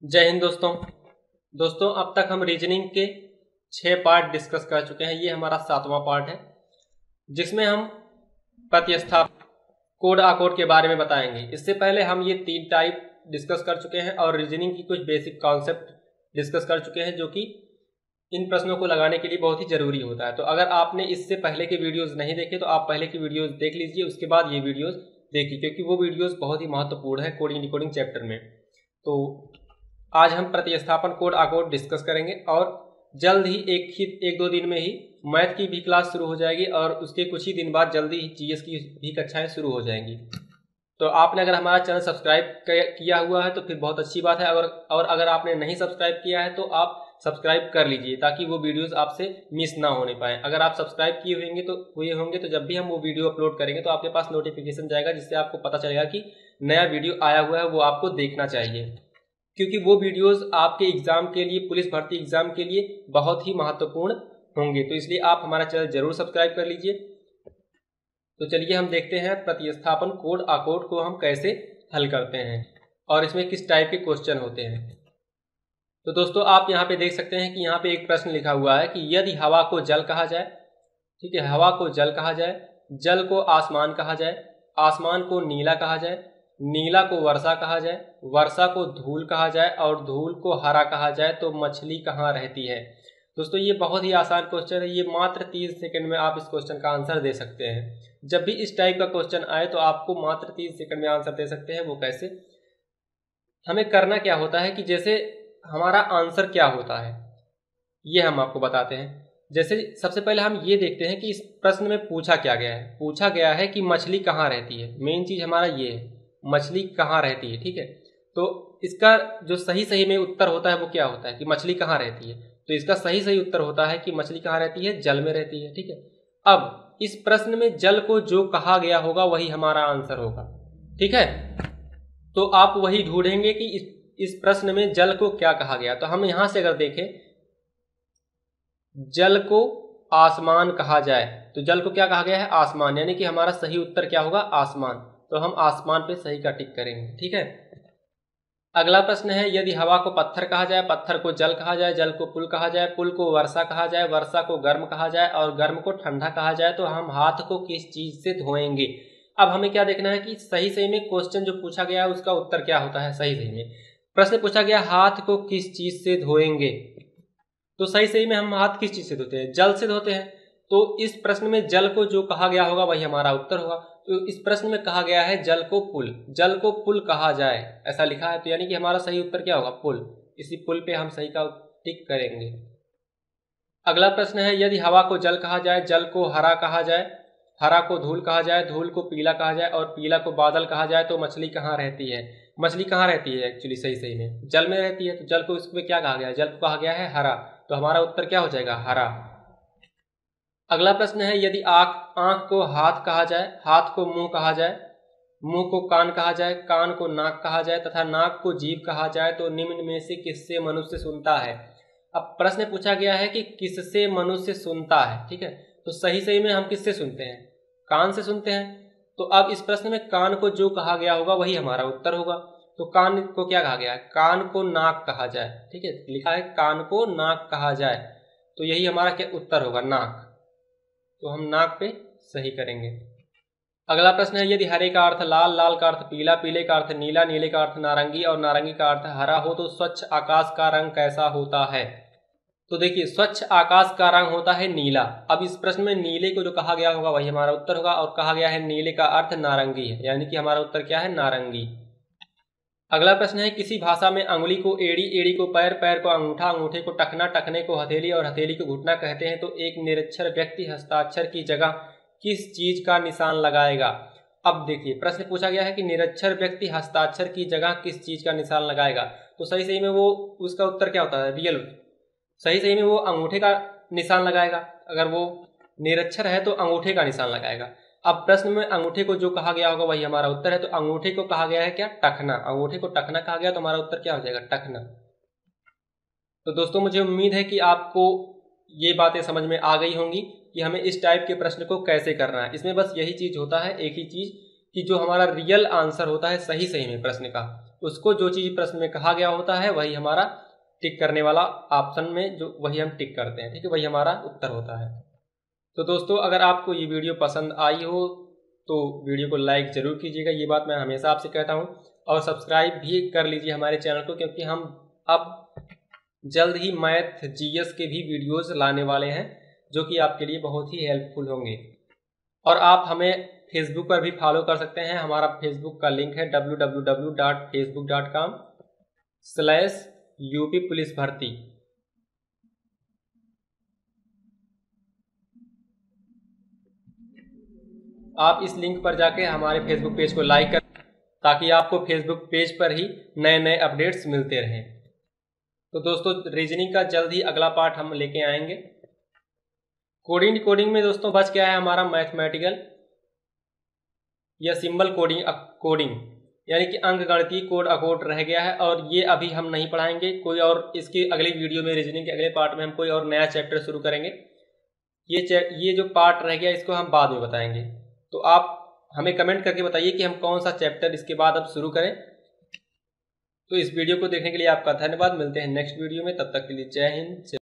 जय हिंद दोस्तों अब तक हम रीजनिंग के 6 पार्ट डिस्कस कर चुके हैं। ये हमारा 7वां पार्ट है जिसमें हम प्रतिस्थापन कोड आकोड के बारे में बताएंगे। इससे पहले हम ये 3 टाइप डिस्कस कर चुके हैं और रीजनिंग की कुछ बेसिक कॉन्सेप्ट डिस्कस कर चुके हैं जो कि इन प्रश्नों को लगाने के लिए बहुत ही जरूरी होता है। तो अगर आपने इससे पहले के वीडियोस नहीं देखे तो आप पहले की वीडियोस देख लीजिए, उसके बाद ये वीडियोस देखिए क्योंकि वो वीडियोस बहुत ही महत्वपूर्ण है कोडिंग डिकोडिंग चैप्टर में। तो आज हम प्रतिस्थापन कोड आकोड डिस्कस करेंगे और जल्द ही एक दो दिन में ही मैथ की भी क्लास शुरू हो जाएगी और उसके कुछ ही दिन बाद जल्दी ही जीएस की भी कक्षाएं शुरू हो जाएंगी। तो आपने अगर हमारा चैनल सब्सक्राइब किया हुआ है तो फिर बहुत अच्छी बात है, और अगर आपने नहीं सब्सक्राइब किया है तो आप सब्सक्राइब कर लीजिए ताकि वो वीडियोस आपसे मिस ना होने पाए। अगर आप सब्सक्राइब किए हुए होंगे तो जब भी हम वो वीडियो अपलोड करेंगे तो आपके पास नोटिफिकेशन जाएगा जिससे आपको पता चलेगा कि नया वीडियो आया हुआ है, वो आपको देखना चाहिए क्योंकि वो वीडियोस आपके एग्जाम के लिए, पुलिस भर्ती एग्जाम के लिए बहुत ही महत्वपूर्ण होंगे। तो इसलिए आप हमारा चैनल जरूर सब्सक्राइब कर लीजिए। तो चलिए हम देखते हैं प्रतिस्थापन कोड आकोड को हम कैसे हल करते हैं और इसमें किस टाइप के क्वेश्चन होते हैं। तो दोस्तों आप यहाँ पे देख सकते हैं कि यहाँ पे एक प्रश्न लिखा हुआ है कि यदि हवा को जल कहा जाए, ठीक है, हवा को जल कहा जाए, जल को आसमान कहा जाए, आसमान को नीला कहा जाए, नीला को वर्षा कहा जाए, वर्षा को धूल कहा जाए और धूल को हरा कहा जाए तो मछली कहाँ रहती है। दोस्तों ये बहुत ही आसान क्वेश्चन है, ये मात्र 30 सेकंड में आप इस क्वेश्चन का आंसर दे सकते हैं। जब भी इस टाइप का क्वेश्चन आए तो आपको मात्र 30 सेकंड में आंसर दे सकते हैं। वो कैसे, हमें करना क्या होता है कि जैसे हमारा आंसर क्या होता है ये हम आपको बताते हैं। जैसे सबसे पहले हम ये देखते हैं कि इस प्रश्न में पूछा क्या गया है। पूछा गया है कि मछली कहाँ रहती है, मेन चीज हमारा ये है, मछली कहाँ रहती है, ठीक है। तो इसका जो सही में उत्तर होता है वो क्या होता है कि मछली कहाँ रहती है। तो इसका सही उत्तर होता है कि मछली कहाँ रहती है, जल में रहती है, ठीक है। अब इस प्रश्न में जल को जो कहा गया होगा वही हमारा आंसर होगा, ठीक है। तो आप वही ढूंढेंगे कि इस प्रश्न में जल को क्या कहा गया। तो हम यहां से अगर देखें जल को आसमान कहा जाए तो जल को क्या कहा गया है, आसमान, यानी कि हमारा सही उत्तर क्या होगा, आसमान। तो हम आसमान पे सही का टिक करेंगे, ठीक है। अगला प्रश्न है यदि हवा को पत्थर कहा जाए, पत्थर को जल कहा जाए, जल को पुल कहा जाए, पुल को वर्षा कहा जाए, वर्षा को गर्म कहा जाए और गर्म को ठंडा कहा जाए तो हम हाथ को किस चीज से धोएंगे। अब हमें क्या देखना है कि सही में क्वेश्चन जो पूछा गया है उसका उत्तर क्या होता है। सही में प्रश्न पूछा गया हाथ को किस चीज से धोएंगे, तो सही में हम हाथ किस चीज से धोते हैं, जल से धोते हैं। तो इस प्रश्न में जल को जो कहा गया होगा वही हमारा उत्तर होगा। तो इस प्रश्न में कहा गया है जल को पुल कहा जाए, ऐसा लिखा है। तो यानी कि हमारा सही उत्तर क्या होगा, पुल। इसी पुल पे हम सही का टिक करेंगे। अगला प्रश्न है यदि हवा को जल कहा जाए, जल को हरा कहा जाए, हरा को धूल कहा जाए, धूल को पीला कहा जाए और पीला को बादल कहा जाए तो मछली कहाँ रहती है। मछली कहाँ रहती है, एक्चुअली सही में जल में रहती है। तो जल को इसमें क्या कहा गया है, जल को कहा गया है हरा। तो हमारा उत्तर क्या हो जाएगा, हरा। अगला प्रश्न है यदि आंख को हाथ कहा जाए, हाथ को मुंह कहा जाए, मुंह को कान कहा जाए, कान को नाक कहा जाए तथा नाक को जीभ कहा जाए तो निम्न में से किससे मनुष्य सुनता है। अब प्रश्न पूछा गया है कि किससे मनुष्य सुनता है, ठीक है। तो सही में हम किससे सुनते हैं, कान से सुनते हैं। तो अब इस प्रश्न में कान को जो कहा गया होगा वही हमारा उत्तर होगा। तो कान को क्या कहा गया है, कान को नाक कहा जाए, ठीक है, लिखा है कान को नाक कहा जाए। तो यही हमारा क्या उत्तर होगा, नाक। तो हम नाक पे सही करेंगे। अगला प्रश्न है यदि हरे का अर्थ लाल, लाल का अर्थ पीला, पीले का अर्थ नीला, नीले का अर्थ नारंगी और नारंगी का अर्थ हरा हो तो स्वच्छ आकाश का रंग कैसा होता है। तो देखिए स्वच्छ आकाश का रंग होता है नीला। अब इस प्रश्न में नीले को जो कहा गया होगा वही हमारा उत्तर होगा और कहा गया है नीले का अर्थ नारंगी है, यानी कि हमारा उत्तर क्या है, नारंगी। अगला प्रश्न है किसी भाषा में अंगुली को एड़ी, एड़ी को पैर, पैर को अंगूठा, अंगूठे को टखना, टखने को हथेली और हथेली को घुटना कहते हैं तो एक निरक्षर व्यक्ति हस्ताक्षर की जगह किस चीज का निशान लगाएगा। अब देखिए प्रश्न पूछा गया है कि निरक्षर व्यक्ति हस्ताक्षर की जगह किस चीज का निशान लगाएगा। तो सही में वो उसका उत्तर क्या होता है, रियल। सही में वो अंगूठे का निशान लगाएगा। अगर वो निरक्षर है तो अंगूठे का निशान लगाएगा। अब प्रश्न में अंगूठे को जो कहा गया होगा वही हमारा उत्तर है। तो अंगूठे को कहा गया है क्या, टखना। अंगूठे को टखना कहा गया तो हमारा उत्तर क्या हो जाएगा, टखना। तो दोस्तों मुझे उम्मीद है कि आपको ये बातें समझ में आ गई होंगी कि हमें इस टाइप के प्रश्न को कैसे करना है। इसमें बस यही चीज होता है, एक ही चीज, कि जो हमारा रियल आंसर होता है सही में प्रश्न का उसको जो चीज़ प्रश्न में कहा गया होता है वही हमारा टिक करने वाला ऑप्शन में जो वही हम टिक करते हैं, ठीक है, वही हमारा उत्तर होता है। तो दोस्तों अगर आपको ये वीडियो पसंद आई हो तो वीडियो को लाइक ज़रूर कीजिएगा, ये बात मैं हमेशा आपसे कहता हूँ, और सब्सक्राइब भी कर लीजिए हमारे चैनल को, क्योंकि हम अब जल्द ही मैथ जीएस के भी वीडियोज़ लाने वाले हैं जो कि आपके लिए बहुत ही हेल्पफुल होंगे। और आप हमें फेसबुक पर भी फॉलो कर सकते हैं, हमारा फेसबुक का लिंक है www.facebook.com/UP पुलिस भर्ती। आप इस लिंक पर जाके हमारे फेसबुक पेज को लाइक कर, ताकि आपको फेसबुक पेज पर ही नए नए अपडेट्स मिलते रहें। तो दोस्तों रीजनिंग का जल्द ही अगला पार्ट हम लेके आएंगे। कोडिंग में दोस्तों बच गया है हमारा मैथमेटिकल या सिंबल कोडिंग यानी कि अंकगणितीय कोड अकोड रह गया है, और ये अभी हम नहीं पढ़ाएंगे, कोई और इसकी अगली वीडियो में रीजनिंग के अगले पार्ट में हम कोई और नया चैप्टर शुरू करेंगे। ये जो पार्ट रह गया इसको हम बाद में बताएंगे। तो आप हमें कमेंट करके बताइए कि हम कौन सा चैप्टर इसके बाद अब शुरू करें। तो इस वीडियो को देखने के लिए आपका धन्यवाद। मिलते हैं नेक्स्ट वीडियो में, तब तक के लिए जय हिंद।